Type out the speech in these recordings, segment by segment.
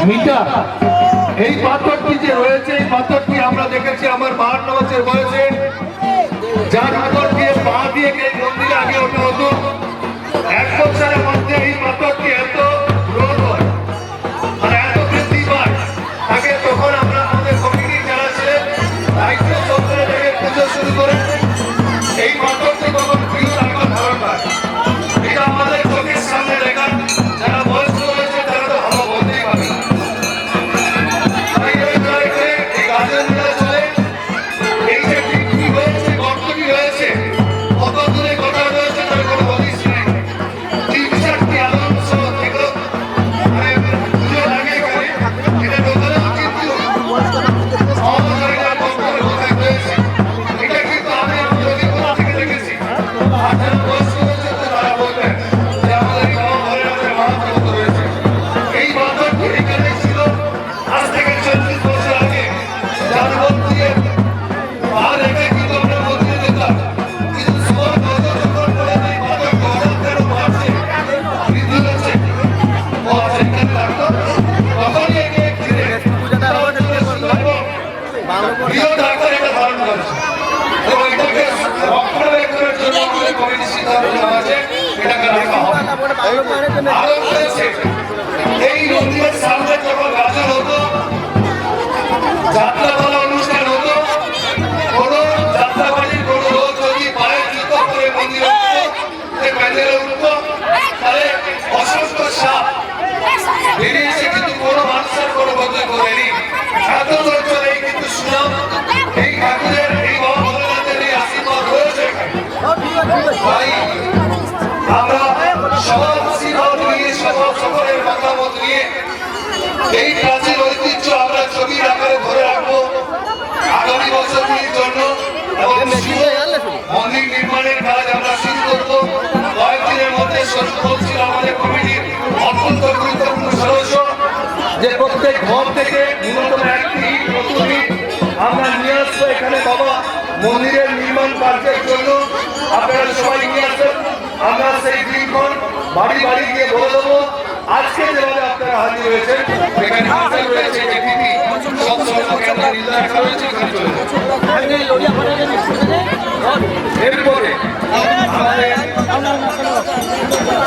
Metre. এই পাথরটি যে রয়েছে, এই পাথরটি আমরা দেখেছি আমার 52 বছর বয়সে, যার পাথর দিয়ে পা দিয়ে এই মন্দিরে আগে ওঠা হতো। 1 বছরের মধ্যে এই পাথরটি এত রোধ হয় আর এত বৃদ্ধি পায় আগে, তখন আমরা আমাদের কমিটি যারা ছিলেন দায়িত্ব চক্রে থেকে পুজো শুরু করে এই পাথরটি তখন প্রিয় আকার ধারণ পায়। এটা আমাদের চোখের সামনে দেখা, যারা বয়স্ক রয়েছে তারা তো ভালো বলতেই পারে। এই গাছের চলে এই যে কি হয়েছে, গর্তটি হয়েছে, কত দূরে কথা রয়েছে তার কোনো হদিস নেই। 3-4টি আলোচ্য এগুলো পুজো লাগে করে এটা ঢোকানো, কিন্তু সব জায়গায় গর্তের কোথায় রয়েছে এটা কিন্তু আমি অভিজ্ঞতা থেকে দেখেছি। আর যারা বয়স্ক রয়েছে তারা বলবেন যে আমাদের এই বাবা ঘরের আমাদের মহাপ্রভু রয়েছে। এই বাঁধনটি এখানে ছিল আজ থেকে 40 বছর আগে, যার মধ্যে পা রেখে কিন্তু আমরা মন্দিরে যেতাম। কিন্তু সময় নজর যখন পড়ে এই বাঁধন গরম কেন বাড়ছে, বৃদ্ধি হচ্ছে, ও সেখানে লাগতো, তখনই একে ঘিরে বৃহৎ আকার এটা ধারণ করেছে। এবং এটাকে রক্ষণাবেক্ষণের জন্য আমাদের কমিটির সিদ্ধান্ত নেওয়া আছে, এটাকে রাখা হবে। আরো রয়েছে এই মন্দিরের সামনে যখন গাজন হতো, যাত্রাপালা অনুষ্ঠান হতো, কোন যাত্রাবাড়ির কোন লোক যদি পায়ে জুতো করে মন্দিরে প্যান্ডেলে উঠতো, তাহলে অসংখ্য সাপ বেরিয়ে এসে কিন্তু কোনো মানুষের কোনো বদলে করেনি। এত অঞ্চলেই কিন্তু সুনাম এই ঠাকুরের, এই বাবা ভোলেনাথের এই আশীর্বাদ রয়েছে। তাই আমরা সবার আশীর্বাদ নিয়ে, সকলের মতামত নিয়ে এই প্রাচীন ঐতিহ্য আমরা ছবির আকারে ধরে রাখবো আগামী বছরগুলির জন্য। এবং মন্দির নির্মাণের কাজ আমরা শুরু করবো কয়েকদিনের মধ্যে। শুরু করছিল আমাদের কমিটির অত্যন্ত গুরুত্বপূর্ণ সদস্য যে প্রত্যেক ঘর থেকে ন্যূনতম একটি ইট, নতুন ইট আমরা নিয়ে আসবো এখানে বাবা মন্দিরের নির্মাণ কার্যের জন্য। আপনারা সবাই নিয়ে আসবেন, আমরা সেই দিনক্ষণ বাড়ি বাড়ি গিয়ে বলে দেবো। আজকে যেভাবে আপনারা হাজির হয়েছেন, এখানে হাজির রয়েছে যে দিদি সব সর্বকে আমরা নির্দেশ রাখা হয়েছে, এখানে চলে যাচ্ছে। এরপরে আমাদের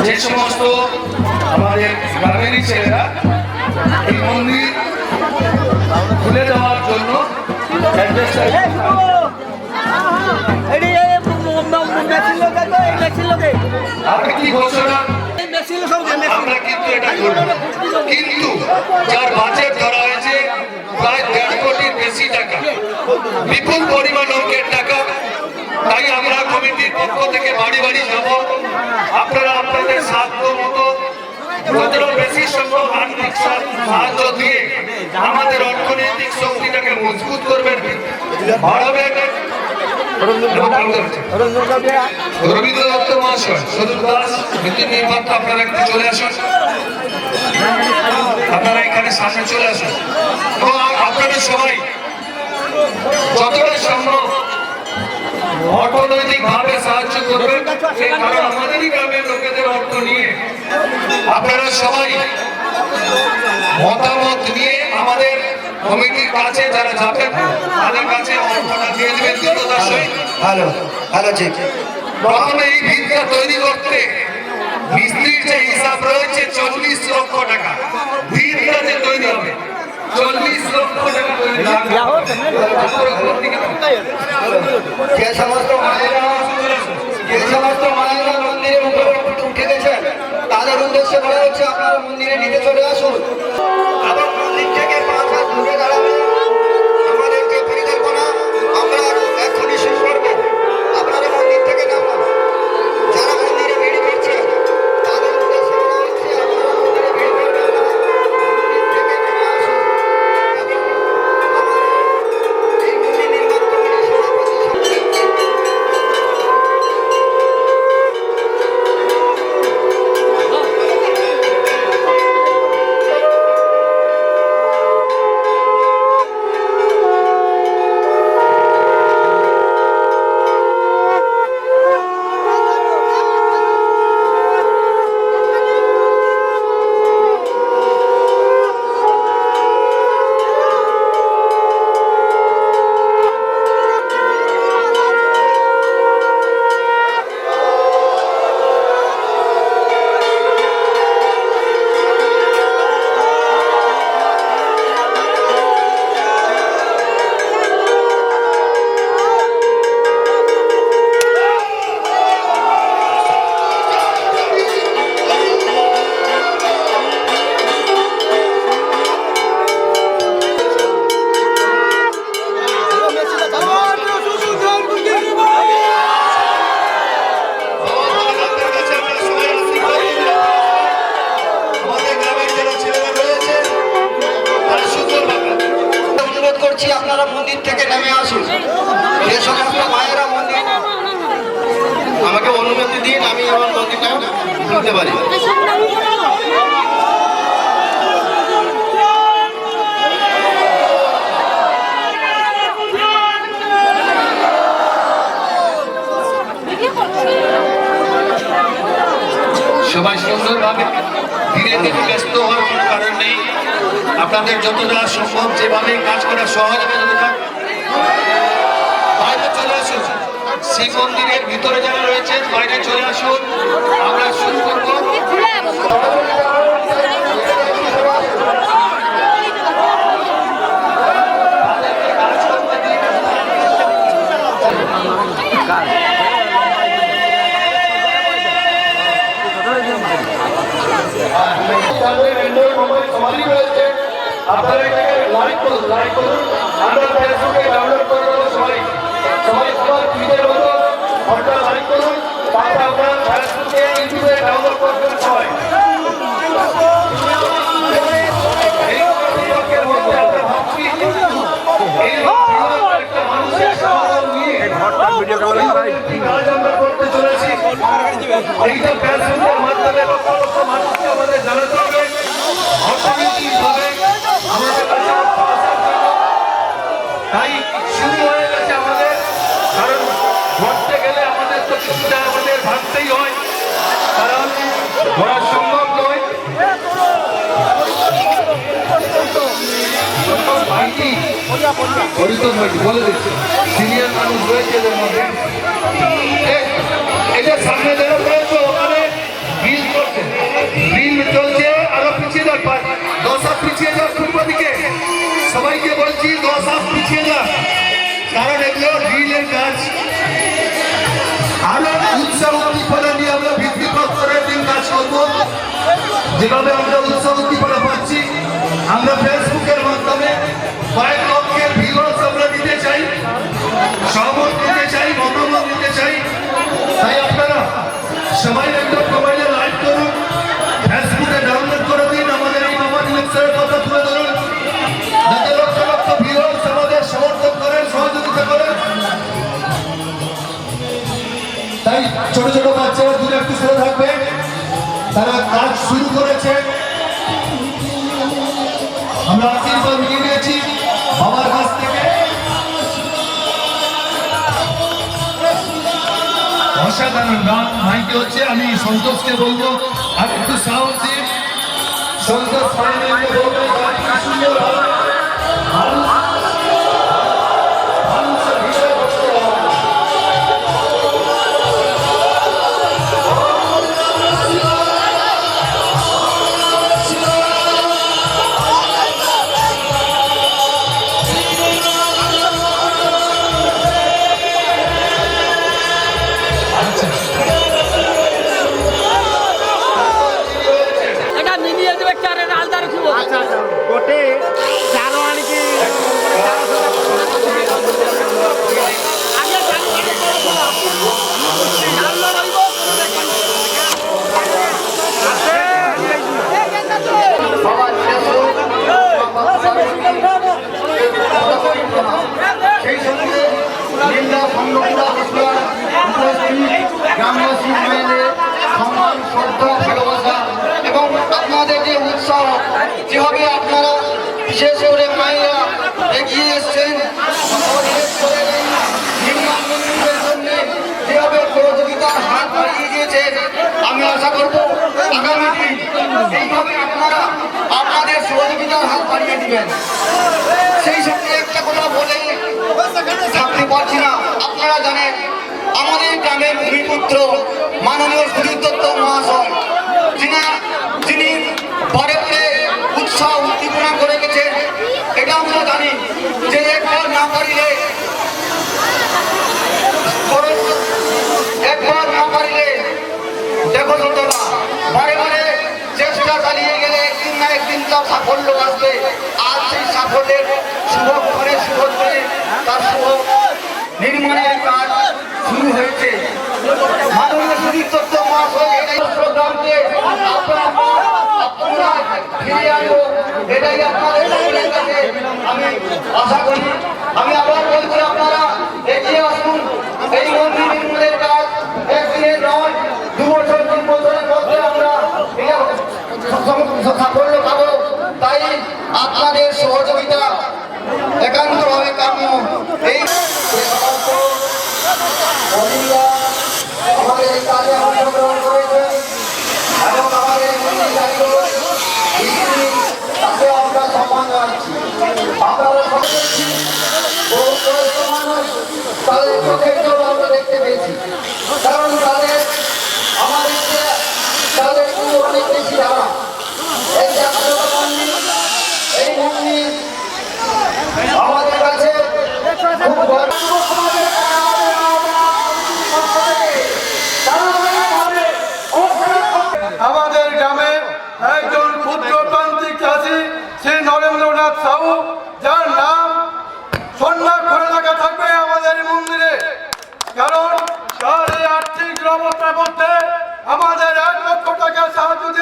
যে সমস্ত আমাদের গ্রামেরই ছেলেরা এই মন্দির খুলে দেওয়ার জন্য আপনি কি ঘোষণা, আমরা কিন্তু এটা করব, কিন্তু যার বাজেট ধরা হয়েছে প্রায় 1.5 কোটির বেশি টাকা, বিপুল পরিমাণ অঙ্কের টাকা। তাই আমরা কমিটির পক্ষ থেকে বাড়ি বাড়ি যাব। আপনারা আপনাদের সাধ্য মতো যতটা বেশি সম্ভব আর্থিক সাহায্য দিয়ে আমাদের অর্থনৈতিক শক্তিটাকে মজবুত করবেন, বাড়াবেন। রবীন্দ্র দত্ত মহাশয়, সদর দাস, বিদ্যুৎ নির্মাতা, আপনারা একটু চলে আসুন, আপনারা এখানে সামনে চলে আসুন। এবং আপনারা সবাই যতটা সম্ভব অর্থনৈতিক ভাবে সাহায্য করবেন, কারণ আমাদেরই গ্রামের লোকেদের অর্থ নিয়ে আপনারা সবাই মতামত নিয়ে আমাদের কমিটির কাছে যারা যাবেন তাদের কাছে অর্থটা দিয়ে দেবেন দ্রুততার সহিত। ভালো ভালো, ঠিক। প্রথমে এই ভিতটা তৈরি করতে মিস্ত্রির যে হিসাব রয়েছে 40 লক্ষ টাকা, ভিতটা যে তৈরি হবে 40 লক্ষ টাকা তৈরি হবে। যে সমস্ত মায়েরা মন্দিরের উপরে উঠে গেছেন তাদের উদ্দেশ্যে বলা হচ্ছে আপনারা মন্দিরে নিতে চলে আসুন এবং মন্দির থেকে 5 হাত দূরে দাঁড়াবে। আমাদের যে পরিকল্পনা আমরা এখনই শেষ করবো। আপনারা মন্দির থেকে নামুন, যারা মন্দিরে ভিড় করছে তাদের উদ্দেশ্যে বলা হচ্ছে আপনারা মন্দিরে ভিড় করবেন না, মন্দির থেকে নেমে আসুন। এবং এই মন্দির নির্মাণ কমিটির সভাপতি দিন আমি আমার মন্দিরটা খুলতে পারি। সবাই সুন্দরভাবে ধীরে ধীরে ব্যস্ত হওয়ার কোনো কারণ নেই। আপনাদের যতটা সম্ভব যেভাবে কাজ করা সহজ হবে ততটা বাইরে চলে আসুন। শিব মন্দিরের ভিতরে যারা রয়েছেন বাইরে চলে আসুন, আমরা শুরু করবো। আপনারা এটাকে লাইক করুন, আমরা ফেসবুকে ডাউনলোড করে দেবো। সবাই সবার ফিডের মতো ঘন্টা লাইক করুন, তারপর আপনারা ফেসবুকে ইউটিউবে ডাউনলোড করবেন সবাই। এই সম্পর্কের মধ্যে আমরা ভাবছি এই একটা মানুষের সমাধান নিয়ে কাজ আমরা করতে চলেছি। এইটা ফেসবুকের মাধ্যমে মানুষকে আমাদের জানাতে হবে অর্থনৈতিকভাবে আমাদের কাছে তাই শুরু হয়ে গেছে আমাদের। কারণ ঘটতে গেলে আমাদের তো কিছুটা আমাদের ভাবতেই হয়, কারণ ঘোরা সম্ভব নয়। বলে দিচ্ছে সিনিয়র মানুষ রয়েছে এদের মধ্যে, এদের সামনে যারা রয়েছে ওখানে বিল করছে, বিল চলছে, আরো পিছিয়ে যাক, 10 হাত পিছিয়ে যাক পূর্ব দিকে। সবাইকে বলছি 10 হাত পিছিয়ে যাক, কারণ এগুলো বিলের কাজ। আরো উৎসাহ উদ্দীপনা নিয়ে আমরা ভিত্তি প্রস্তরের দিন কাজ করবো। যেভাবে আমরা উৎসাহ উদ্দীপনা পাচ্ছি, আমরা ফেসবুকের মাধ্যমে কয়েক লক্ষের ভিউয়ার্স আমরা নিতে চাই, সহমত নিতে চাই, মতামত নিতে চাই। তাই আপনারা সবাই একটা মোবাইলে লাইক করুন, ফেসবুকে ডাউনলোড করে দিন, আমাদের এই মামা ইলেকশনের কথা তুলে ধরুন, যাতে লক্ষ লক্ষ ভিউয়ার্স আমাদের সমর্থন করেন, সহযোগিতা করেন। তাই ছোট ছোট বাচ্চারা দূরে একটু সরে থাকবে, তারা কাজ শুরু করেছে। আমরা আশীর্বাদ নিয়ে নিয়েছি বাবার কাছ থেকে। অসাধারণ গান মাইকে হচ্ছে, আমি সন্তোষকে বলবো আর একটু সাউন্ড দিন। সন্তোষ ফাইনালকে বলবো সুন্দর গোটে চারো আনিকি সেই সঙ্গে নিন্দা গ্রামবাসী মায়েদের সম্মান, শ্রদ্ধা, ভালোবাসা এবং আপনাদের যে উৎসাহ, যেভাবে আপনারা বিশেষ করে মায়েরা এগিয়ে এসছেন যেভাবে সহযোগিতার হাত বাড়িয়ে দিয়েছেন, আমি আশা করব আগামী দিন এইভাবে আপনারা আপনাদের সহযোগিতার হাত বাড়িয়ে দিবেন। সেই সঙ্গে একটা কথা বলে থাকতে পারছি না, আপনারা জানেন আমাদের গ্রামের ভূমিপুত্র মাননীয় সুধীর দত্ত মহাশয়, যিনি পরে পরে উৎসাহ উদ্দীপনা করে গেছেন। এটা আমরা জানি যে একবার না পারিলে দেখো ছোটরা বারে বারে চেষ্টা চালিয়ে গেলে একদিন না একদিন তার সাফল্য আসবে। আর সেই সাফল্যের শুভ করে তার শুভ নির্মাণের কাজ শুরু হয়েছে। মাননীয় সুধীর দত্ত মহাশয় এটাই প্রোগ্রামকে আপনারা ফিরিয়ে আনবো, এটাই আপনাদের সকলের কাছে আমি আশা করি। আমি আবার বলছি, আপনারা এগিয়ে আসুন। এই মন্দির নির্মাণের কাজ একদিনের নয়,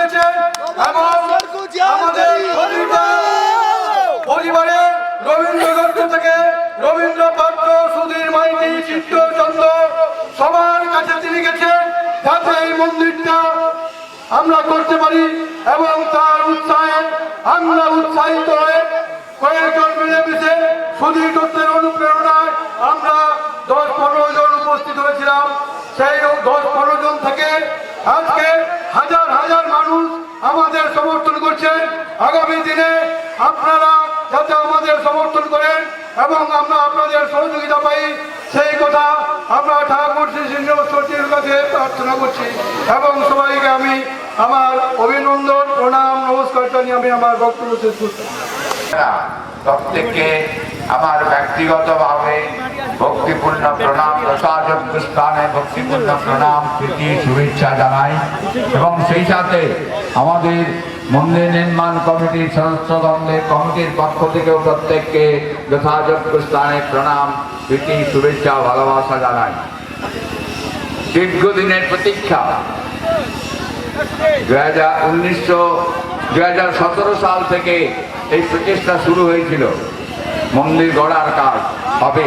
দিয়েছেন এবং আমাদের পরিবারের রবীন্দ্র দত্ত থেকে রবীন্দ্র পাত্র, সুধীর মাইতি, চিত্তচন্দ্র সবার কাছে তিনি গেছেন যাতে এই মন্দিরটা আমরা করতে পারি এবং তার উৎসাহে আমরা উৎসাহিত হয়ে কয়েকজন মিলেমিশে সুধীর দত্তের অনুপ্রেরণায় আমরা 10-15 জন উপস্থিত হয়েছিলাম। সেই 10-15 জন থেকে আজকে হাজার হাজার মানুষ আমাদের সমর্থন করছে। আগামী দিনে আপনারা যাতে আমাদের সমর্থন করেন এবং আমরা আপনাদের সহযোগিতা পাই সেই কথা আমরা ঠাকুর শ্রী শ্রীনিবাসের কাছে প্রার্থনা করছি এবং সবাইকে আমি আমার অভিনন্দন, প্রণাম, নমস্কার জানিয়ে আমি আমার বক্তব্য শেষ করছি। প্রত্যেককে আমার ব্যক্তিগতভাবে ভক্তিপূর্ণ প্রণাম, যথাযোগ্য স্থানে ভক্তিপূর্ণ প্রণাম, প্রীতি, শুভেচ্ছা জানাই এবং সেই সাথে আমাদের মন্দির নির্মাণ কমিটির সদস্যগণদের কমিটির পক্ষ থেকেও প্রত্যেককে যথাযোগ্য স্থানে প্রণাম, প্রীতি, শুভেচ্ছা, ভালোবাসা জানাই। দীর্ঘদিনের প্রতীক্ষা 2017 সাল থেকে এই প্রচেষ্টা শুরু হয়েছিল, মন্দির গড়ার কাজ হবে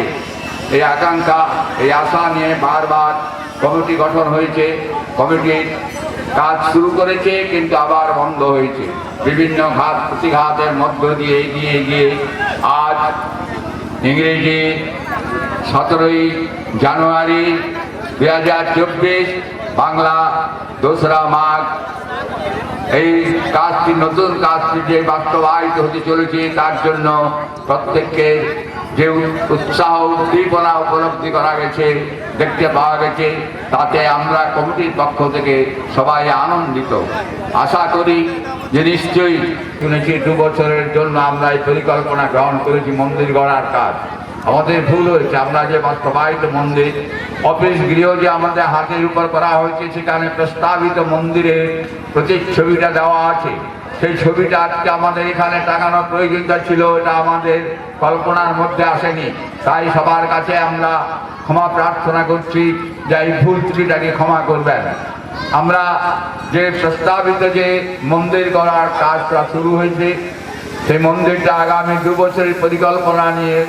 এই আকাঙ্ক্ষা, এই আশা নিয়ে বারবার কমিটি গঠন হয়েছে। কমিটির কাজ শুরু করেছে কিন্তু আবার বন্ধ হয়েছে বিভিন্ন ঘাত প্রতিঘাতের মধ্য দিয়ে এগিয়ে গিয়ে আজ ইংরেজি 17ই জানুয়ারি 2024, বাংলা 2রা মাঘ এই কাজটি, নতুন কাজটি যে বাস্তবায়িত হতে চলেছে তার জন্য প্রত্যেককে যে উৎসাহ উদ্দীপনা উপলব্ধি করা গেছে, দেখতে পাওয়া গেছে, তাতে আমরা কমিটির পক্ষ থেকে সবাই আনন্দিত। আশা করি যে নিশ্চয়ই শুনেছি 2 বছরের জন্য আমরা এই পরিকল্পনা গ্রহণ করেছি মন্দির গড়ার কাজ। আমাদের ভুল হয়েছে, আমরা যে বাস্তবায়িত মন্দির অফিস গৃহ যে আমাদের হাতের উপর করা হয়েছে সেখানে প্রস্তাবিত মন্দিরের প্রতিচ্ছবিটা দেওয়া আছে, সেই ছবিটা আজকে আমাদের এখানে টাঙানোর প্রয়োজনীয়তা ছিল, এটা আমাদের কল্পনার মধ্যে আসেনি। তাই সবার কাছে আমরা ক্ষমা প্রার্থনা করছি যে এই ভুল ত্রুটিটাকে ক্ষমা করবেন। আমরা যে প্রস্তাবিত যে মন্দির গড়ার কাজটা শুরু হয়েছে সেই মন্দিরটা আগামী 2 বছরের পরিকল্পনা নিয়ে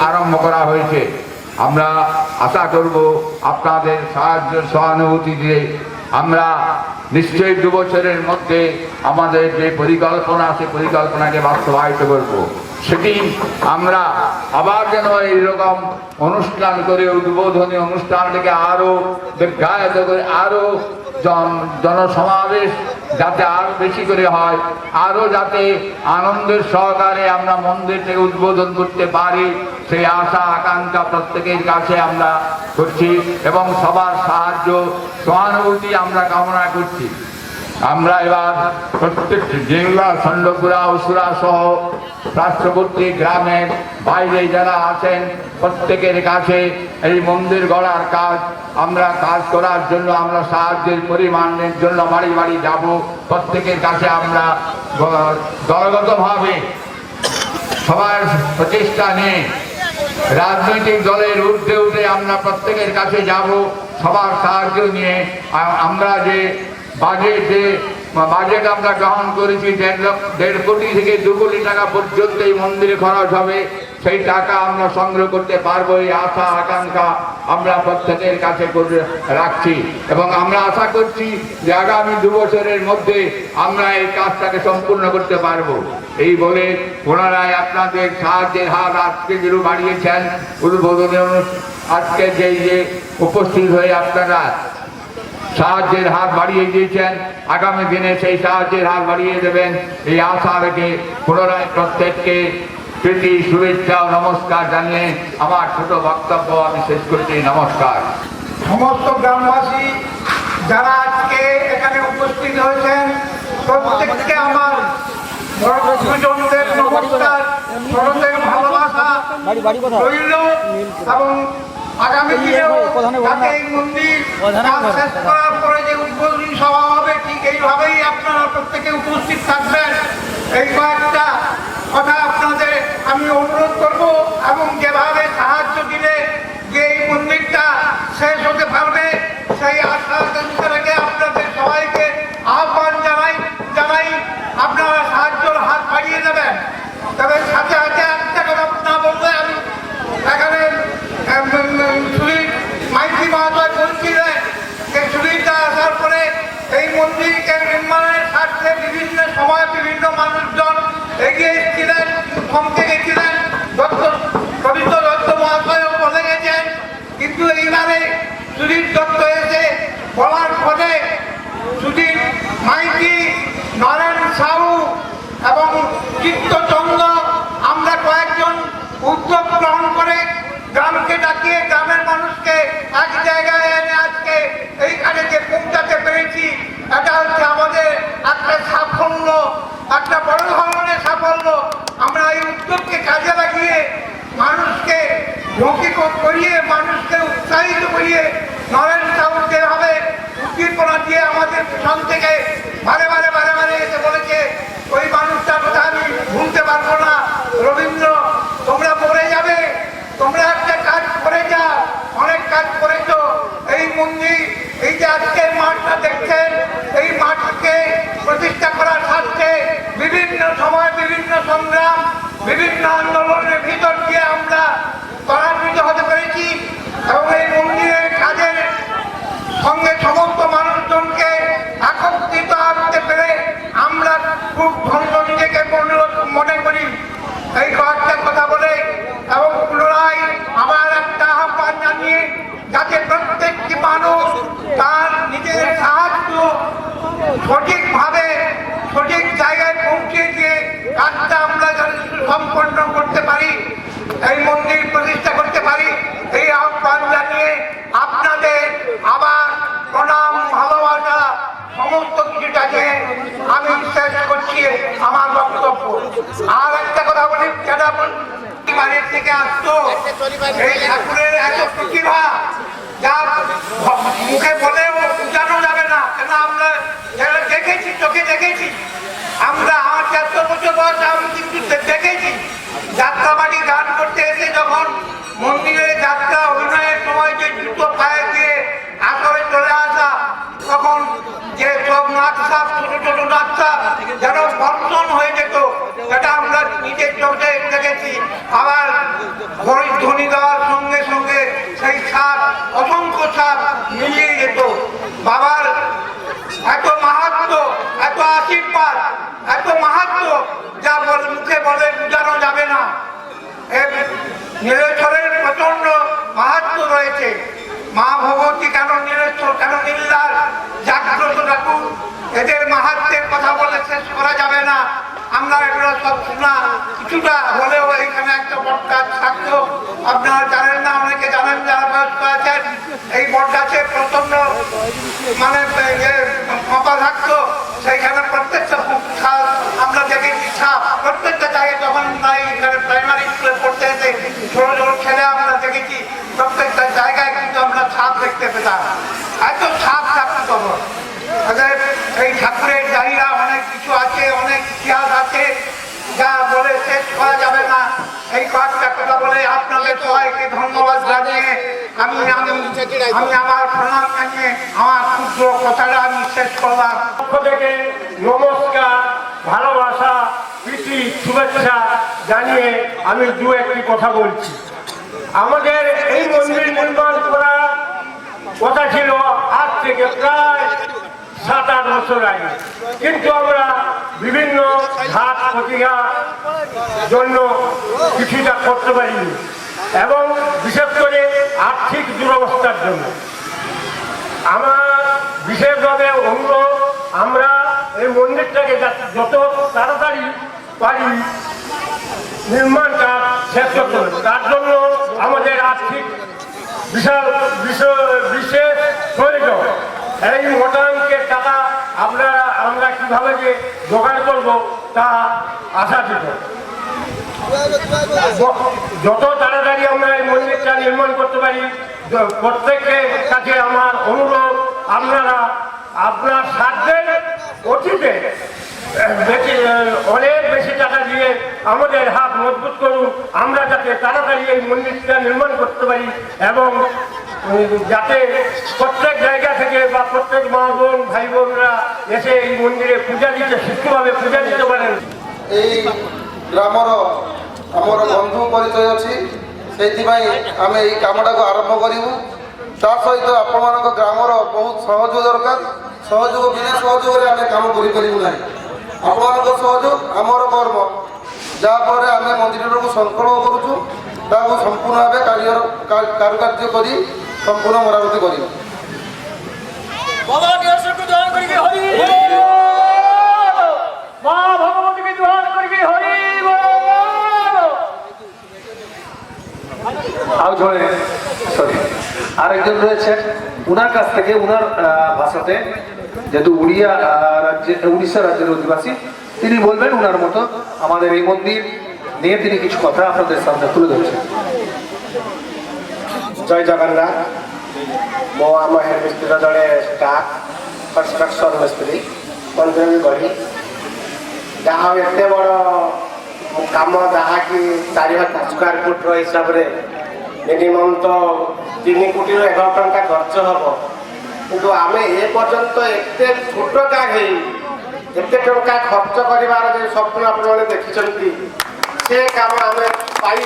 আরম্ভ করা হয়েছে। আমরা আশা করব আপনাদের সাহায্য সহানুভূতি দিয়ে আমরা নিশ্চয়ই 2 বছরের মধ্যে আমাদের যে পরিকল্পনা সেই পরিকল্পনাকে বাস্তবায়িত করব। সেটি আমরা আবার যেন এইরকম অনুষ্ঠান করে উদ্বোধনী অনুষ্ঠানটাকে আরও দীর্ঘায়িত করে আরও জনসমাবেশ যাতে আরো বেশি করে হয়, আরো যাতে আনন্দের সহকারে আমরা মন্দিরটাকে উদ্বোধন করতে পারি সেই আশা আকাঙ্ক্ষা প্রত্যেকের কাছে আমরা করছি এবং সবার সাহায্য সহানুভূতি আমরা কামনা করছি। আমরা এবার প্রত্যেকটি জেলা, খণ্ডপুরা, উসুরা সহ পার্শ্ববর্তী গ্রামের বাইরে যারা আছেন প্রত্যেকের কাছে এই মন্দির গড়ার কাজ আমরা কাজ করার জন্য আমরা সাহায্যের পরিমাণের জন্য বাড়ি বাড়ি যাব। প্রত্যেকের কাছে আমরা দলগতভাবে সবার প্রচেষ্টা নিয়ে রাজনৈতিক দলের ঊর্ধ্বে উঠে আমরা প্রত্যেকের কাছে যাব, সবার সাহায্য নিয়ে আমরা যে বাজেট আমরা গ্রহণ করেছি 1.5 কোটি থেকে 2 কোটি টাকা পর্যন্ত এই মন্দিরে খরচ হবে, সেই টাকা আমরা সংগ্রহ করতে পারবো এই আশা আকাঙ্ক্ষা আমরা প্রত্যেকের কাছে রাখছি এবং আমরা আশা করছি যে আগামী 2 বছরের মধ্যে আমরা এই কাজটাকে সম্পূর্ণ করতে পারবো। এই বলে পুনরায় আপনাদের সাহায্যের হাত আজকে যেরূপ বাড়িয়েছেন উদ্বোধনী আজকে যে উপস্থিত হয়ে আপনারা সাহায্যের হাত বাড়িয়ে দিয়েছেন, আগামী দিনে সেই সাহায্যের হাত বাড়িয়ে দেবেন এই আশা রেখে পুনরায় প্রত্যেককে প্রীতি, শুভেচ্ছা ও নমস্কার জানিয়ে আমার ছোট বক্তব্য আমি শেষ করছি। নমস্কার। সমস্ত গ্রামবাসী যারা আজকে এখানে উপস্থিত হয়েছেন প্রত্যেককে আমার নমস্কার, শ্রদ্ধেয় ভালোবাসা রইল এবং আগামী দিনেও যাতে এই মন্দির শেষ করার পরে যে উদ্বোধনী সভা হবে ঠিক এইভাবেই আপনারা প্রত্যেকে উপস্থিত থাকবেন। এই কয়েকটা কথা আপনাদের আমি অনুরোধ করব এবং যেভাবে সাহায্য দিলে যে এই মন্দিরটা শেষ হতে পারবে সেই আশা রেখে আপনাদের সবাইকে আহ্বান এবং চিত্তচন্দ্র আমরা কয়েকজন উদ্যোগ গ্রহণ করে গ্রামকে ডাকিয়ে গ্রামের মানুষকে এক জায়গায় এনে আজকে এইখানে যে পৌঁছাতে পেরেছি, এটা হচ্ছে আমাদের একটা সাফল্য, একটা বড় ধরনের সাফল্য। আমরা এই উদ্যোগকে কাজে লাগিয়ে মানুষকে ঝুঁকি করিয়ে, মানুষকে উৎসাহিত করিয়ে নরেন সাউন্ড যেভাবে উদ্দীপনা দিয়ে আমাদের পিছন থেকে বারে বারে এসে বলেছে, ওই মানুষটার কথা আমি ভুলতে পারবো না। রবীন্দ্র, তোমরা মরে যাবে, তোমরা একটা কাজ করে যাও, অনেক কাজ করেছো। এই মন্দির, এই যে আজকের মাঠটা দেখছেন, এই মাঠকে প্রতিষ্ঠা করার স্বার্থে বিভিন্ন সময় বিভিন্ন সংগ্রাম, বিভিন্ন আন্দোলনের ভিতর দিয়ে আমরা পরাজিত হতে পেরেছি এবং এই মন্দিরের কাজের সঙ্গে সমস্ত মানুষজনকে একত্রিত করতে পেরে আমরা খুব ধন্য নিজেকে মনে করি। এই কয়েকটা কথা বলে এবং পুনরায় আবার একটা আহ্বান জানিয়ে, যাতে প্রত্যেকটি মানুষ তার নিজের সাহায্য সঠিকভাবে সঠিক জায়গায় পৌঁছে দিয়ে কাজটা আমরা সম্পন্ন করতে পারি, এই মন্দির প্রতিষ্ঠা করতে পারি, এই আহ্বান জানিয়ে আপনাদের আবার প্রণাম, ভালোবাসা সমস্ত কিছুটাকে আমি শেষ করছি আমার বক্তব্য। আর একটা কথা বলি, যেটা বাড়ির থেকে আসতো, এই ঠাকুরের এত প্রতিভা যা মুখে বলেও বোঝানো যাবে না, কেন আমরা যারা দেখেছি, চোখে দেখেছি। আমরা আমার ৭০ বছর বয়স, আমি কিন্তু দেখেছি যাত্রাবাড়ি গান করতে এসে যখন মন্দিরের যাত্রা অভিনয়ের সময় যে জুতো পায়ে দিয়ে আসরে চলে আসা, তখন যে সব নাচা, ছোট ছোট নাচা যেন বর্ষণ হয়ে যেত, সেটা আমরা নিজের চোখে দেখেছি। আবার ধ্বনি দেওয়ার সঙ্গে সঙ্গে সেই সাপ, অসংখ্য সাপ মিলিয়ে যেত। বাবার এত মাহাত্ম্য, এত আশীর্বাদ, এত মাহাত্ম্য যা মুখে বলে বোঝানো যাবে না। নীলেশ্বরের প্রচন্ড মাহাত্ম্য রয়েছে। মা ভগবতী কেন নীলেশ্বর, কেন নীলার, জাগ্রত ঠাকুর, এদের মাহাত্ম্যের কথা বলে শেষ করা যাবে না। আমরা এগুলো সব শোনা, কিছুটা হলেও এখানে একটা বটগাছ থাকতো, আপনারা জানেন না, অনেকে জানেন যারা বয়স্ক আছেন। এই বটগাছে প্রচন্ড মানে ফাঁপা থাকতো, সেইখানে প্রত্যেকটা আমরা দেখেছি সাপ, প্রত্যেকটা জায়গায় যখন এখানে প্রাইমারি স্কুলে পড়তে এসে ছোট ছোট ছেলে আমরা দেখেছি, প্রত্যেকটা জায়গায় কিন্তু আমরা সাপ দেখতে পেতাম। এত সাপ থাকতো তখন। এই ঠাকুরের জায়গা অনেক কিছু আছে, অনেক ইতিহাস আছে, যা বলে শেষ করা যাবে না। এই কয়েকটা কথা বলে আপনাদের সবাইকে ধন্যবাদ জানিয়ে আমি আমার প্রণাম জানিয়ে আমার ক্ষুদ্র কথাটা আমি শেষ করলাম। পক্ষ থেকে নমস্কার, ভালোবাসা, প্রীতি, শুভেচ্ছা জানিয়ে আমি দু একটি কথা বলছি। আমাদের এই মন্দির নির্মাণ করার কথা ছিল আজ থেকে প্রায় ৭-৮ বছর আগে, কিন্তু আমরা বিভিন্ন ঘাত প্রতিঘাত জন্য কিছুটা করতে পারিনি, এবং বিশেষ করে আর্থিক দুরবস্থার জন্য। আমার বিশেষভাবে অনুরোধ, আমরা এই মন্দিরটাকে যত তাড়াতাড়ি পারি নির্মাণ কাজ শেষ করতে হবে। তার জন্য আমাদের আর্থিক বিশেষ প্রয়োজন। এই মোটাঙ্কের টাকা আমরা কিভাবে যে জোগাড় করবো তা আশাতীত। যত তাড়াতাড়ি আমরা এই মন্দিরটা নির্মাণ করতে পারি, প্রত্যেকের কাছে আমার অনুরোধ, আপনারা আপনার সাধ্যের অতীতে অনেক বেশি টাকা দিয়ে আমাদের হাত মজবুত করুন, আমরা যাতে তাড়াতাড়ি এই মন্দিরটা নির্মাণ করতে পারি, এবং যাতে প্রত্যেক জায়গা থেকে বা প্রত্যেক মা বোন ভাই বোনরা এসে এই মন্দিরে পূজা দিতে, সুস্থভাবে পূজা দিতে পারেন। এই ଗ୍ରାମର ଆମର ବନ୍ଧୁ ପରିଚୟ ଅଛି, ସେଇଥିପାଇଁ ଆମେ ଏଇ କାମଟାକୁ ଆରମ୍ଭ କରିବୁ। ତା ସହିତ ଆପଣମାନଙ୍କ ଗ୍ରାମର ବହୁତ ସହଯୋଗ ଦରକାର। ସହଯୋଗ ବିନା ସହଯୋଗରେ ଆମେ କାମ କରିପାରିବୁ ନାହିଁ। ଆପଣମାନଙ୍କ ସହଯୋଗ ଆମର କର୍ମ, ଯାହାଫଳରେ ଆମେ ମନ୍ଦିରକୁ ସଂକଳ୍ପ କରୁଛୁ, ତାକୁ ସମ୍ପୂର୍ଣ୍ଣ ଭାବେ କାରୁକାର୍ଯ୍ୟ କରି ସମ୍ପୂର୍ଣ୍ଣ ମରାମତି କରିବୁ। মা ভগবতীকে জয়। ধরে সরি আরেকজন রয়েছেন, উনার কাছ থেকে উনার ভাষাতে, যেহেতু উড়িষ্যা রাজ্যের অধিবাসী, তিনি বলবেন উনার মতো আমাদের এই মন্দির নিয়ে তিনি কিছু কথা আপনাদের সামনে তুলে ধরছেন। জয় জগন্নাথ। মো আম হেড মিস্ত্রির জনে স্টাফ কনস্ট্রকশন মিস্ত্রি মন্দির ବି ଗଢ଼ି ଯାହା ଏତେ ବଡ଼ କାମ ଯାହାକି 4000 ସ୍କୋୟାର ଫୁଟର ହିସାବରେ ମିନିମମ୍ ତ 3 କୋଟିରୁ 11 ଟଙ୍କା ଖର୍ଚ୍ଚ ହେବ, କିନ୍ତୁ ଆମେ ଏ ପର୍ଯ୍ୟନ୍ତ ଏତେ ଛୋଟ ଗାଁ ହେଇ ଏତେ ଟଙ୍କା ଖର୍ଚ୍ଚ କରିବାର ଯେଉଁ ସ୍ୱପ୍ନ ଆପଣମାନେ ଦେଖିଛନ୍ତି ସେ କାମ ଆମେ ପାଇ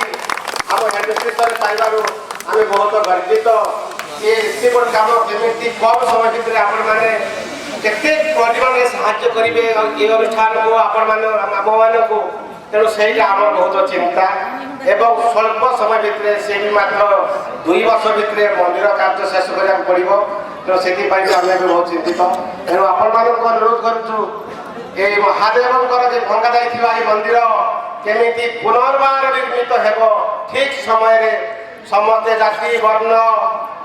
ଆମ ହେଡ୍ ମିସ୍ତ୍ରି ପାଇବାରୁ ଆମେ ବହୁତ ଗର୍ବିତ। ଏତେ ବଡ଼ କାମ କେମିତି କମ୍ ସମୟ ଭିତରେ ଆପଣମାନେ କେତେ ପରିମାଣରେ ସାହାଯ୍ୟ କରିବେ ଏ ଅନୁଷ୍ଠାନକୁ ଆମମାନଙ୍କୁ, ତେଣୁ ସେଇଟା ଆମର ବହୁତ ଚିନ୍ତା ଏବଂ ସ୍ୱଳ୍ପ ସମୟ ଭିତରେ ସେ ବି ମାତ୍ର 2 ବର୍ଷ ଭିତରେ ମନ୍ଦିର କାର୍ଯ୍ୟ ଶେଷ କରିବାକୁ ପଡ଼ିବ, ତେଣୁ ସେଥିପାଇଁ ବି ଆମେ ବି ବହୁତ ଚିନ୍ତିତ। ତେଣୁ ଆପଣମାନଙ୍କୁ ଅନୁରୋଧ କରୁଛୁ এই ମହାଦେବଙ୍କର ଯେ ଭଙ୍ଗା ଯାଇଥିବା এই ମନ୍ଦିର କେମିତି ପୁନର୍ବାର ନିର୍ମିତ ହେବ, ଠିକ୍ ସମୟରେ ସମସ୍ତେ ଜାତି ବର୍ଣ୍ଣ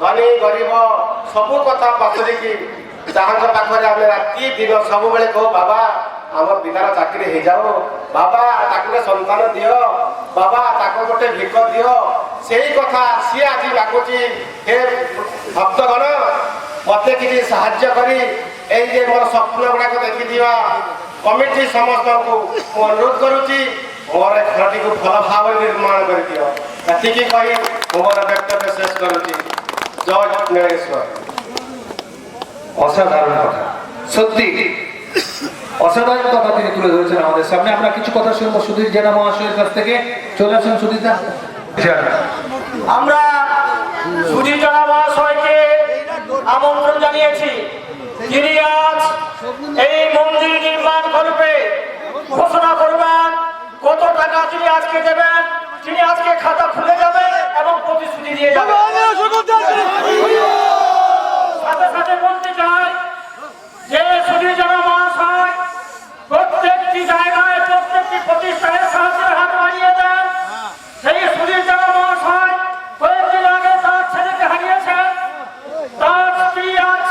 ଧନୀ ଗରିବ ସବୁ କଥା ପଚାରିକି ଯାହାଙ୍କ ପାଖରେ ଆମେ ରାତି ଦିନ ସବୁବେଳେ କହୁ ବାବା ଆମ ପିଲାର ଚାକିରି ହେଇଯାଉ, ବାବା ତାକୁ ଗୋଟେ ସନ୍ତାନ ଦିଅ, ବାବା ତାକୁ ଗୋଟେ ଭିକ ଦିଅ, ସେଇ କଥା ସିଏ ଆଜି ମାଗୁଛି ହେ ଭକ୍ତଗଣ ମୋତେ କିଛି ସାହାଯ୍ୟ କରି এই যে ମୋର ସ୍ୱପ୍ନ ଗୁଡ଼ାକ ଦେଖିଥିବା କମିଟି ସମସ୍ତଙ୍କୁ ମୁଁ ଅନୁରୋଧ କରୁଛି ମୋର ଏ ଘରଟିକୁ ଭଲ ଭାବରେ ନିର୍ମାଣ କରିଦିଅ। ଏତିକି କହି ମୁଁ ମୋର ବକ୍ତବ୍ୟ ଶେଷ କରୁଛି। জয় নরেশ্বর। অসাধারণ কথা, সত্যি অসাধারণ কথা তিনি তুলে ধরেছেন আমাদের সামনে। আমরা কিছু কথা শুনবো সুধীর জেনা মহাশয়ের কাছ থেকে। চলে আসুন সুধীর দা। আমরা সুধীর জেনা মহাশয়কে আমন্ত্রণ জানিয়েছি, যিনি আজ এই মন্দির নির্মাণ করবে, ঘোষণা করবেন কত টাকা তিনি আজকে দেবেন, তিনি আজকে খাতা খুলে যাবেন এবং প্রতিশ্রুতি দিয়ে যাবেন। সাথে সাথে বলতে চাই যে সুধীর জেনা মহাশয় প্রত্যেকটি জায়গায় প্রত্যেকটি প্রতিষ্ঠানে সাহায্যের হাত বাড়িয়ে দেন। সেই সুধীর জেনা মহাশয় কয়েকদিন আগে তার ছেলেকে হারিয়েছেন, তার স্ত্রী আজ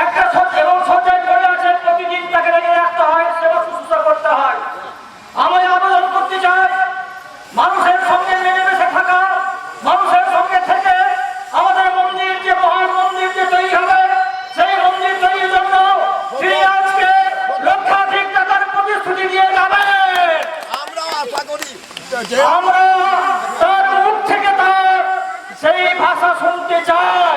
একটা এবং সজ্জায় পড়ে আছেন, প্রতিদিন তাকে রেখে রাখতে হয়, সেবা শুশ্রূষা করতে হয়। আমি আবেদন করতে চাই মানুষের সঙ্গে মিলেমিশে থাকা, মানুষের সঙ্গে থেকে আমাদের মন্দির যে মহান মন্দির যে তৈরি হবে, সেই মন্দির তৈরির জন্য তিনি আজকে লক্ষাধিক টাকার প্রতিশ্রুতি দিয়ে যাবেন। আমরা তার মুখ থেকে তার সেই ভাষা শুনতে চাই।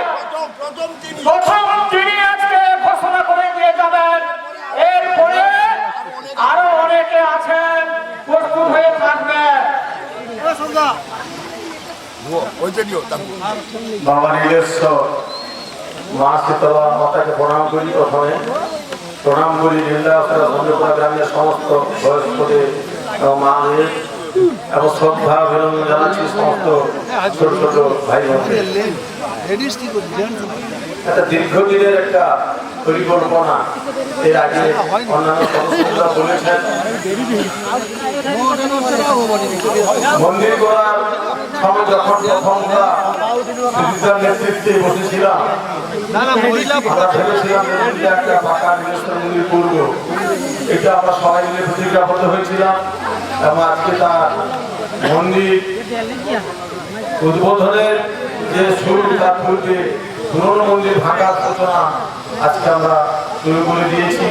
প্রথম তিনি আজকে ঘোষণা করে দিয়ে যাবেন, এরপরে আরো অনেকে আছেন প্রস্তুত হয়ে থাকবেন। বাবা নীলেশ্বর মা শীতলা মাতাকে প্রণাম করি। প্রথমে প্রণাম করি নীলাচলা ধন্যবাদ গ্রামের সমস্ত বয়স্কদের এবং মাদের এবং শ্রদ্ধা অভিনন্দন জানাচ্ছি সমস্ত ছোট ছোট ভাই বোনদের। একটা দীর্ঘদিনের একটা পরিকল্পনা এর আগে অন্যান্য সদস্যরা বলেছেন। মন্দির করার সময় যখন প্রথমটা নেতৃত্বে বসেছিলাম, আমরা ভেবেছিলাম একটা পাকা নিজস্ব মন্দির করব, এটা আমরা সবাই মিলে প্রতিজ্ঞাবদ্ধ হয়েছিলাম এবং আজকে তার মন্দির উদ্বোধনের যে শুরু তার পূর্বে পুরনো মন্দির ভাঙার সূচনা আজকে আমরা শুরু করে দিয়েছি।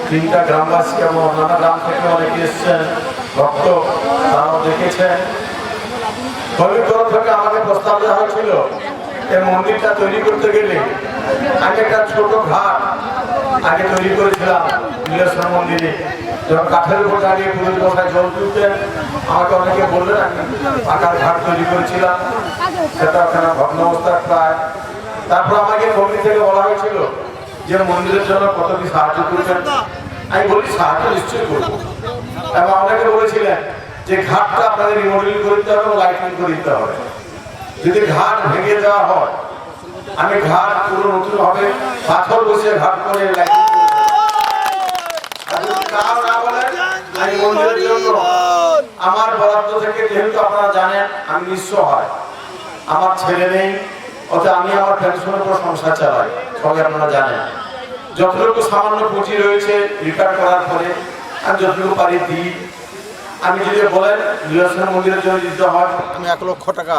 3টা গ্রামবাসী এবং অন্যান্য গ্রাম থেকে অনেকে এসছেন, ভক্ত তারাও দেখেছেন। কমিটির তরফ থেকে আমাকে প্রস্তাব দেওয়া হয়েছিল এই মন্দিরটা তৈরি করতে গেলে আমি একটা ছোট ঘাট আগে তৈরি করেছিলাম নীলেশ্বর মন্দিরে। যখন কাঠের উপর দাঁড়িয়ে পুরোহিত মশাই জল তুলতেন, আমাকে অনেকে বললেন আমি পাকার ঘাট তৈরি করেছিলাম, সেটা ওখানে ভগ্ন অবস্থা প্রায়। তারপর আমাকে কমিটি থেকে বলা হয়েছিল যে মন্দিরের জন্য কত কি সাহায্য করবেন। আমি বলি সাহায্য নিশ্চয়ই করবো, এবং অনেকে বলেছিলেন যে ঘাটটা আপনাদের রিমডেলিং করে দিতে হবে, লাইটিং করে দিতে হবে। যদি ঘাট ভেঙে দেওয়া হয়, আমি ঘাট পুরো নতুন হবে পাথর বসিয়ে ঘাট করে লাইটিং আমি মন্দিরের জন্য আমার বরাদ্দ থেকে, যেহেতু আপনারা জানেন আমি নিঃস্ব হয়, আমার ছেলে নেই, অর্থাৎ আমি আমার পেনশনের উপর সংসার চালাই, সবাই আপনারা জানেন। যতটুকু সামান্য পুঁজি রয়েছে রিটায়ার করার পরে আমি যতটুকু পারি দিই। আমি যদি বলেন নীলেশ্বর মন্দিরের জন্য দিতে হয়, আমি 1 লক্ষ টাকা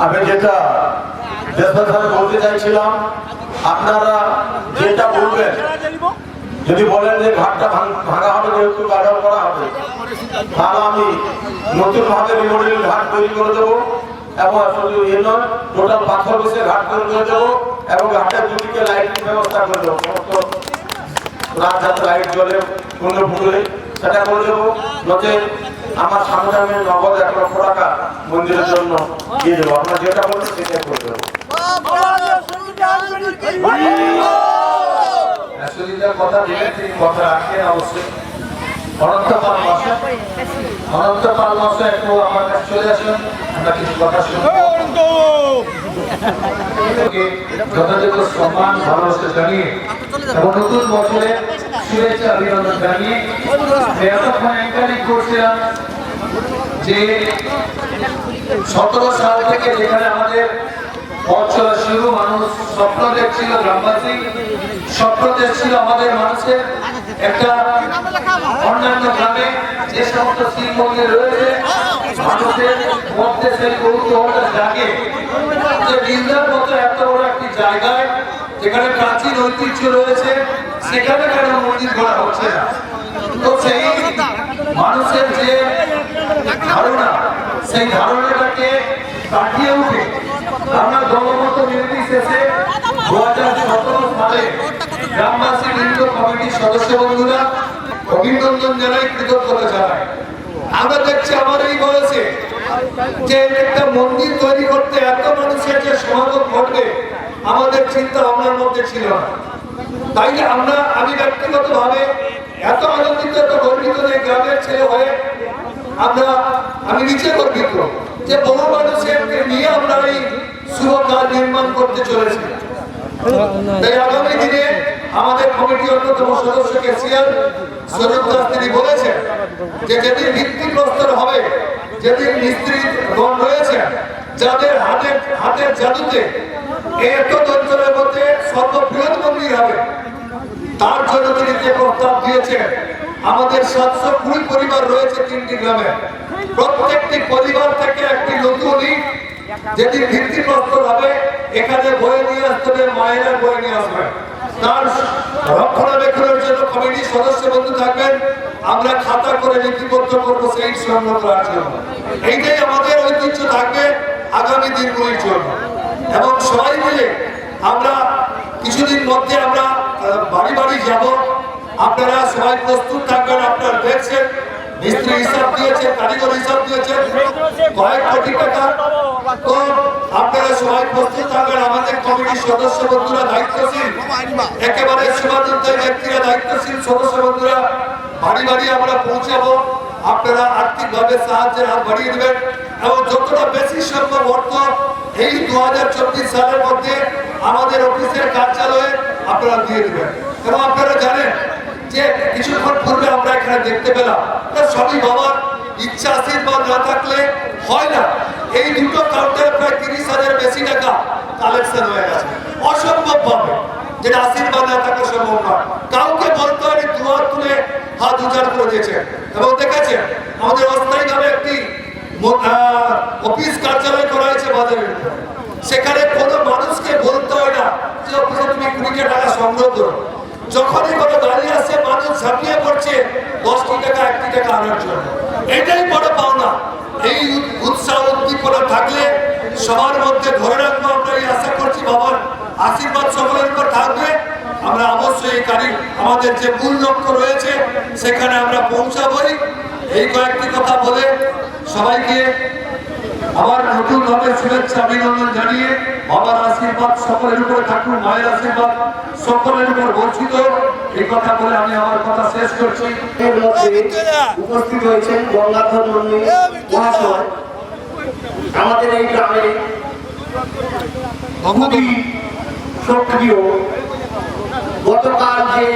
আমি যেটা দেশবাসী বলতে চাইছিলাম, আপনারা যেটা বলবেন, যদি বলেন যে ঘাটটা ভাঙা হবে, যেহেতু গার্ডার করা হবে, তাহলে আমি নতুন ভাবে রিমোডেল ঘাট তৈরি করে দেবো এবং শুধু এ নয়, টোটাল পাথর বসে ঘাট তৈরি করে দেবো এবং ঘাটের দুদিকে লাইটিং ব্যবস্থা করে দেবো। রাত যাতে লাইট জ্বলে কোনো ভুলে সেটা করে দেবো। নচে আমার সামনে আমি নগদ 1 লক্ষ টাকা মন্দিরের জন্য দিয়ে দেবো। আপনারা যেটা বলবেন সেটাই করে দেবো। সুবিধার কথা দিলেন, তিনি কথা রাখেন অবশ্যই। অনন্ত পাল মাসে একটু আমার কাছে চলে আসুন, আমরা কিছু কথা শুনবো। যথাযথ সম্মান ভালোবাসা জানিয়ে এবং নতুন বছরে শুভেচ্ছা অভিনন্দন জানিয়ে এতক্ষণ এনকারেজ করছিলাম যে 17 সাল থেকে যেখানে আমাদের পথ চলা শুরু, মানুষ স্বপ্ন দেখছিল, গ্রামবাসী স্বপ্ন দেখছিল আমাদের মানুষের একটা অন্যান্য গ্রামে যে সমস্ত শিব মন্দির রয়েছে, মানুষের মধ্যে সেই কৌতূহলটা জাগে যে গির্জার মতো এত বড় একটি জায়গায় যেখানে প্রাচীন ঐতিহ্য রয়েছে, সেখানে কেন মন্দির করা হচ্ছে না। তো সেই মানুষের যে ধারণা, সেই ধারণাটাকে কাটিয়ে উঠে আমরা দলগত বিরতি শেষে 2017 সালে গ্রামবাসী বৃন্দ কমিটির সদস্য বন্ধুরা অভিনন্দন জানাই, কৃতজ্ঞতা জানাই। আমরা দেখছি আমার এই বয়সে যে একটা মন্দির তৈরি করতে এত মানুষের যে সমাগম ঘটবে আমাদের চিন্তা ভাবনার মধ্যে ছিল না। তাই আমি ব্যক্তিগতভাবে এত আনন্দিত, এত গর্বিত যে গ্রামের ছেলে হয়ে আমি নিচে গর্বিত যে বহু মানুষের নিয়ে আমরা এই শুভ কাজ নির্মাণ করতে চলেছি। তাই আগামী দিনে আমাদের কমিটির অন্যতম সদস্য কেসিয়ার সরোজ দাস তিনি বলেছেন যে যেদিন ভিত্তিপ্রস্তর হবে, যেদিন মিস্ত্রিগণ রয়েছে, যাদের হাতের জাদুতে এত অঞ্চলের মধ্যে সর্ববৃহৎ মন্দির হবে, তার জন্য তিনি যে প্রস্তাব দিয়েছেন, আমাদের 720 পরিবার রয়েছে 3টি গ্রামে, প্রত্যেকটি পরিবার থেকে একটি নতুন ইট যেদিন ভিত্তিপ্রস্তর হবে এখানে বয়ে নিয়ে আসতে হবে, মায়েরা বয়ে নিয়ে আসবে। তার রক্ষণাবেক্ষণের জন্য কমিটির সদস্য বন্ধু থাকবেন, আমরা খাতা করে লিপিবদ্ধ করবো সেই সংগ্রহ করার জন্য। এইটাই আমাদের ঐতিহ্য থাকবে আগামী দিনগুলির জন্য। এবং সবাই মিলে আমরা কিছুদিন মধ্যে আমরা বাড়ি বাড়ি যাব, আপনারা সবাই প্রস্তুত থাকবেন। আপনারা দেখছেন মিস্ত্রি হিসাব দিয়েছে, কারিগর হিসাব দিয়েছে কয়েক কোটি টাকা। তো আপনারা সবাই প্রস্তুত থাকবেন। আমাদের কমিটির সদস্য বন্ধুরা দায়িত্বশীল, একেবারে সীমাবদ্ধ ব্যক্তিরা দায়িত্বশীল সদস্য বন্ধুরা বাড়ি বাড়ি আমরা পৌঁছাবো। আপনারা আর্থিকভাবে সাহায্যের হাত বাড়িয়ে দেবেন এবং যতটা বেশি সম্ভব অর্থ এই 2024 সালের মধ্যে আমাদের অফিসের কার্যালয়ে আপনারা দিয়ে দেবেন। এবং আপনারা জানেন যে কিছুক্ষণ পূর্বে আমরা এখানে দেখতে পেলাম সবই বাবার ইচ্ছা, আশীর্বাদ না থাকলে হয় না। এই দুটো কাউন্টারে প্রায় 30,000 বেশি টাকা কালেকশন হয়ে গেছে, অসম্ভব ভাবে, যেটা আশীর্বাদ না থাকলে সম্ভব নয়। কাউকে বলতে হয় দুয়ার তুলে হাত উজাড় করে দিয়েছে। এবং দেখেছেন আমাদের অস্থায়ী নামে একটি অফিস কার্যালয় করা হয়েছে বাজারের, সেখানে কোনো মানুষকে বলতে হয় না যে অফিসে তুমি 20 টাকা সংগ্রহ করো। যখনই কোনো গাড়ি আসে মানুষ ঝাঁপিয়ে পড়ছে 10 টাকা 1 টাকা আনার জন্য। এটাই বড় পাওনা। এই উৎসাহ উদ্দীপনা থাকলে সবার মধ্যে ধরে রাখবো। আমরা এই আশা করছি বাবার আশীর্বাদ সকলের উপর থাকবে। আমরা অবশ্যই আমাদের যে মূল লক্ষ্য রয়েছে সেখানে আমরা পৌঁছাবই। এই কয়েকটি কথা বলে সবাইকে আবার নতুন ভাবে শুভেচ্ছা অভিনন্দন জানিয়ে বাবার আশীর্বাদ সকলের উপরে থাকুন, মায়ের আশীর্বাদ সকলের উপর বর্ষিত, এই কথা বলে আমি আমার কথা শেষ করছি। এর মধ্যে উপস্থিত হয়েছেন গঙ্গাধর নন্দী মহাশয়। আমাদের এই গ্রামে খুবই সক্রিয়। গতকাল যে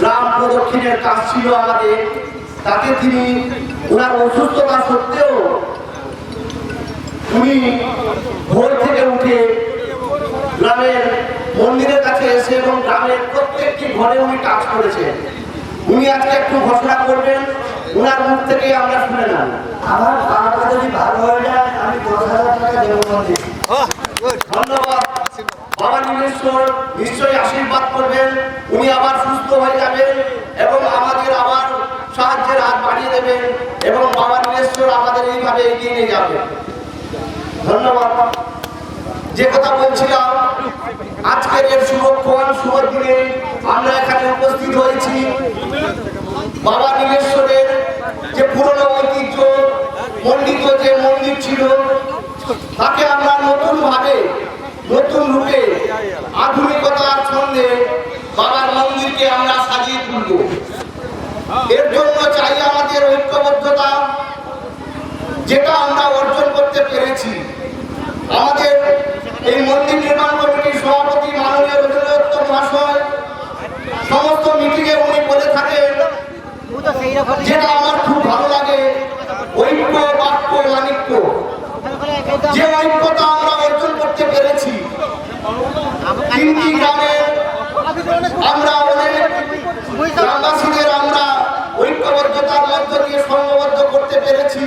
গ্রাম প্রদক্ষিণের কাজ ছিল আমাদের, তাতে তিনি ওনার অসুস্থতা সত্ত্বেও উনি ভোর থেকে উঠে গ্রামের মন্দিরের কাছে এসে এবং গ্রামের প্রত্যেকটি ঘরে উনি কাজ করেছেন। উনি আজকে একটু ঘোষণা করবেন, ওনার মুখ থেকে আমরা শুনে নেব। আমার পাটা যদি ভালো হয়ে যায় আমি 10,000 টাকা দেব মন্দির। ধন্যবাদ। বাবা নীলেশ্বর নিশ্চয়ই আশীর্বাদ করবেন, উনি আবার সুস্থ হয়ে যাবেন এবং আমাদের আবার সাহায্যের হাত বাড়িয়ে দেবেন এবং বাবা নীলেশ্বর আমাদের এইভাবে এগিয়ে নিয়ে যাবেন। ধন্যবাদ। যে কথা বলছিলাম, আজকের এর শুভক্ষণ শুভ দিনে আমরা এখানে উপস্থিত হয়েছি। বাবা নীলেশ্বরের যে পুরনো ঐতিহ্য মন্ডিত যে মন্দির ছিল, তাকে আমরা নতুন ভাবে নতুন রূপে আধুনিকতার ছন্দে বাবার মন্দিরকে আমরা সাজিয়ে তুলব। এর জন্য চাই আমাদের ঐক্যবদ্ধতা, যেটা আমরা অর্জন করতে পেরেছি। আমাদের এই মন্দির নির্মাণ কমিটির সভাপতি মাননীয় রবীন্দ্র মহাশয় সমস্ত মিটিংয়ে উনি বলে থাকেন, যেটা আমার খুব ভালো লাগে, ঐক্য বাক্য মানিক্য। যে ঐক্যতা আমরা অর্জন করতে পেরেছি, 3টি গ্রামে আমরা অনেক গ্রামবাসীদের আমরা ঐক্যবদ্ধতার মধ্য দিয়ে সংঘবদ্ধ করতে পেরেছি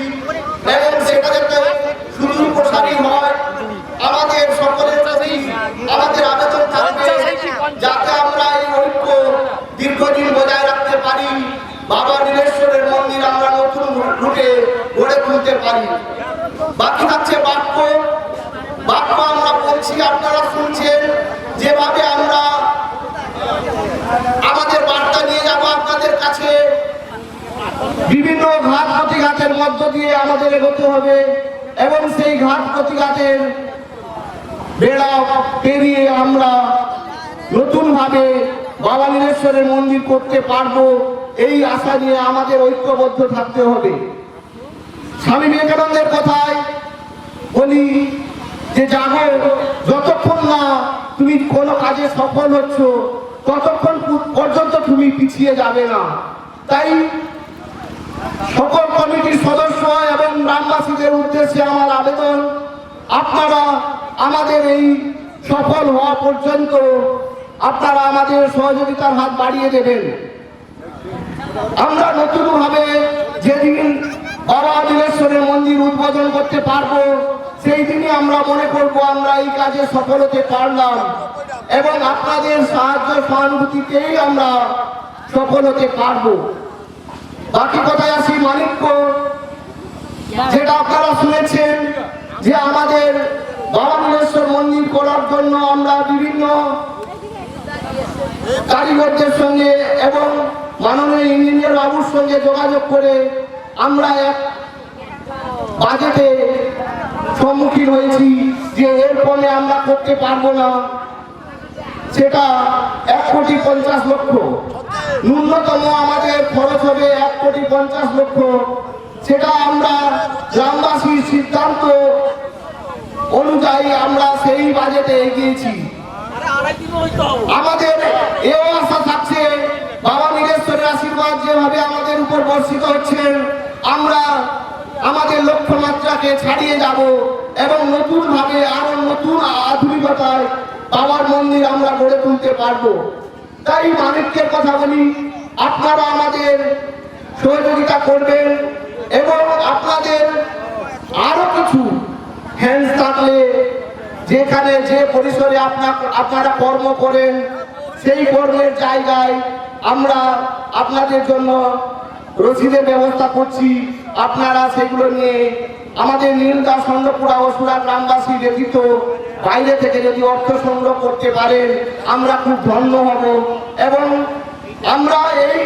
এবং সেটা যাতে সুদূর প্রসারী হয়, আমাদের সকলের প্রতি আমাদের আবেদন থাকবে যাতে আমরা এই ঐক্য দীর্ঘদিন বজায় রাখতে পারি, বাবা নীলেশ্বরের মন্দির আমরা নতুন রূপে গড়ে তুলতে পারি। বাকি থাকছে বাক্য। বাক্য আমরা বলছি, আপনারা শুনছেন, যেভাবে আমরা আমাদের বার্তা নিয়ে যাব আপনাদের কাছে, বিভিন্ন ঘাট প্রতিঘাতের মধ্য দিয়ে আমাদের এগোতে হবে এবং সেই ঘাট প্রতিঘাতের বেড়া পেরিয়ে আমরা নতুন ভাবে বাবা নীলেশ্বরের মন্দির করতে পারবো, এই আশা নিয়ে আমাদের ঐক্যবদ্ধ থাকতে হবে। স্বামী বিবেকানন্দের কথায় বলি যে জাগো, যতক্ষণ না তুমি কোনো কাজে সফল হচ্ছ ততক্ষণ পর্যন্ত তুমি পিছিয়ে যাবে না। তাই সকল কমিটির সদস্য এবং গ্রামবাসীদের উদ্দেশ্যে আমার আবেদন, আপনারা আমাদের এই সফল হওয়া পর্যন্ত আপনারা আমাদের সহযোগিতার হাত বাড়িয়ে দেবেন। আমরা নতুনভাবে যেদিন বাবা নীলেশ্বরের মন্দির উদ্বোধন করতে পারবো, সেই দিনই আমরা মনে করব আমরা এই কাজে সফল হতে পারলাম এবং আপনাদের সাহায্য সহানুভূতিতেই আমরা সফল হতে পারবো। বাকি কথায় আসি মানিক্য, যেটা আপনারা শুনেছেন যে আমাদের বাবা নীলেশ্বর মন্দির করার জন্য আমরা বিভিন্ন কারিগরদের সঙ্গে এবং মাননীয় ইঞ্জিনিয়ার বাবুর সঙ্গে যোগাযোগ করে আমরা এক বাজেটে সম্মুখীন হয়েছি যে এর ফলে আমরা করতে পারবো না, সেটা 1,50,00,000। ন্যূনতম আমাদের খরচ হবে 1,50,00,000। সেটা আমরা গ্রামবাসীর সিদ্ধান্ত অনুযায়ী আমরা সেই বাজেটে এগিয়েছি। আমাদের এও আশা থাকছে বাবা নীলেশ্বরের আশীর্বাদ যেভাবে আমাদের উপর বর্ষিত হচ্ছেন, আমরা আমাদের লক্ষ্যমাত্রাকে ছাড়িয়ে যাব এবং নতুন ভাবে আরো নতুন আধুনিকতায় বাবার মন্দির আমরা গড়ে তুলতে পারবো। তাই মানিক্যের কথা বলি, আপনারা আমাদের সহযোগিতা করবেন এবং আপনাদের আরো কিছু হ্যান্ড থাকলে যেখানে যে পরিসরে আপনারা কর্ম করেন সেই কর্মের জায়গায় আমরা আপনাদের জন্য রসিদের ব্যবস্থা করছি। আপনারা সেগুলো নিয়ে আমাদের নীলদা চন্দ্রপুরা ও সুরা গ্রামবাসী ব্যতীত বাইরে থেকে যদি অর্থ সংগ্রহ করতে পারেন আমরা খুব ধন্য হব এবং আমরা এই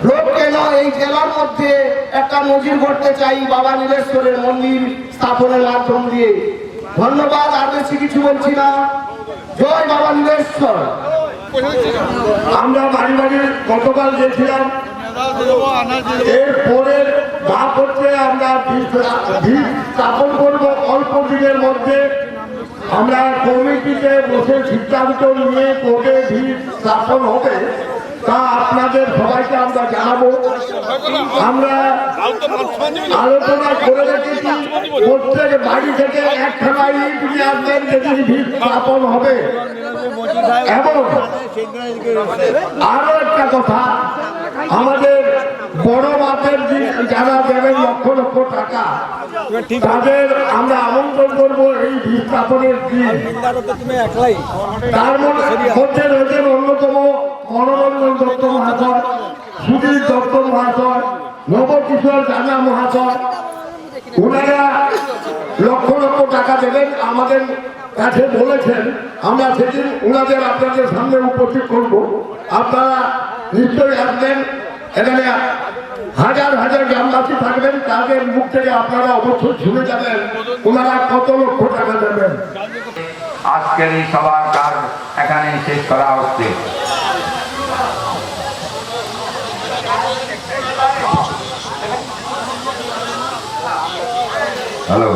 লোক কেন এই জেলার মধ্যে একটা নজির করতে চাই বাবা নীলেশ্বরের মন্দির স্থাপনের মাধ্যম দিয়ে। ধন্যবাদ, আর বেশি কিছু বলছি না। জয় বাবা নীলেশ্বর। আমরা বাড়ি বাড়ি গতকাল গেছিলাম, এর পরের ধাপ হচ্ছে আমরা ভিড় স্থাপন করবো অল্প দিনের মধ্যে। আমরা কমিটিতে বসে সিদ্ধান্ত নিয়ে কবে ভিড় স্থাপন হবে তা আপনাদের সবাইকে আমরা জানাবো। আমরা আলোচনা করে রেখেছি প্রত্যেক বাড়ি থেকে একখানা ইট নিয়ে আসবেন, যেদিন ভিত স্থাপন হবে। এবং আরো একটা কথা, আমাদের বড় মাপের যারা দেবেন লক্ষ লক্ষ টাকা, তাদের আমরা আমন্ত্রণ করবো এই ভিত স্থাপনের দিন। তার মধ্যে রয়েছেন অন্যতম মনোরঞ্জন দত্ত মহাশয়, সুধীর দত্ত মহাশয়, নবকিশোর জানা মহাশয়। ওনারা লক্ষ লক্ষ টাকা দেবেন, আমাদের কাছে বলেছেন। আমরা সেদিন ওনাদের আপনাদের সামনে উপস্থিত করব। আপনারা নিশ্চয়ই আসবেন। এখানে হাজার হাজার গ্রামবাসী থাকবেন, তাদের মুখ থেকে আপনারা অবশ্যই শুনে যাবেন ওনারা কত লক্ষ টাকা দেবেন। আজকের এই সভার কাজ এখানে শেষ করা হচ্ছে। হ্যালো।